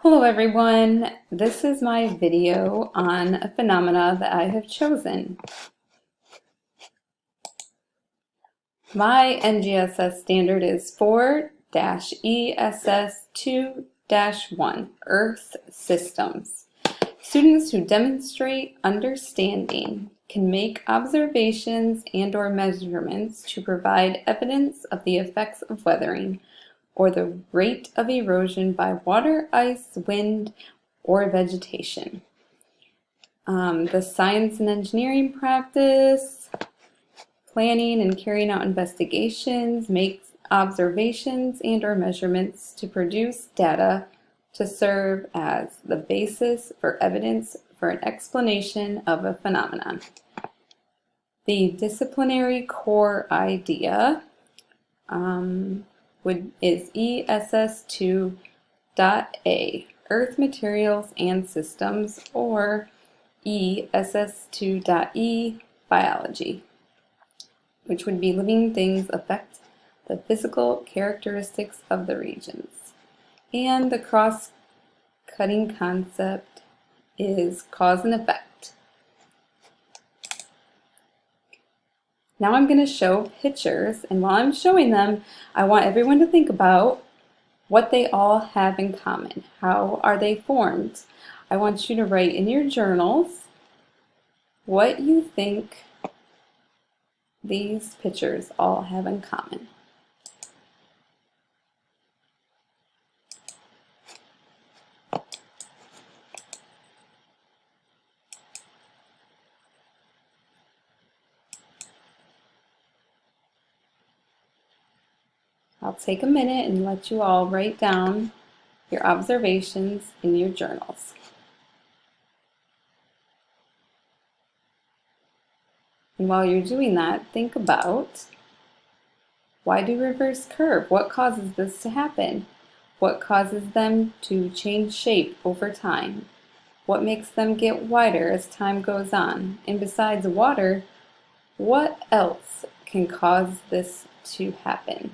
Hello everyone, this is my video on a phenomena that I have chosen. My NGSS standard is 4-ESS2-1, Earth Systems. Students who demonstrate understanding can make observations and/or measurements to provide evidence of the effects of weathering or the rate of erosion by water, ice, wind, or vegetation. The science and engineering practice, planning and carrying out investigations, makes observations and/or measurements to produce data to serve as the basis for evidence for an explanation of a phenomenon. The disciplinary core idea is ESS2.A, Earth Materials and Systems, or ESS2.E, Biology, which would be living things affect the physical characteristics of the regions. And the cross-cutting concept is cause and effect. Now I'm going to show pictures, and while I'm showing them, I want everyone to think about what they all have in common. How are they formed? I want you to write in your journals what you think these pictures all have in common. I'll take a minute and let you all write down your observations in your journals. And while you're doing that, think about, why do rivers curve? What causes this to happen? What causes them to change shape over time? What makes them get wider as time goes on? And besides water, what else can cause this to happen?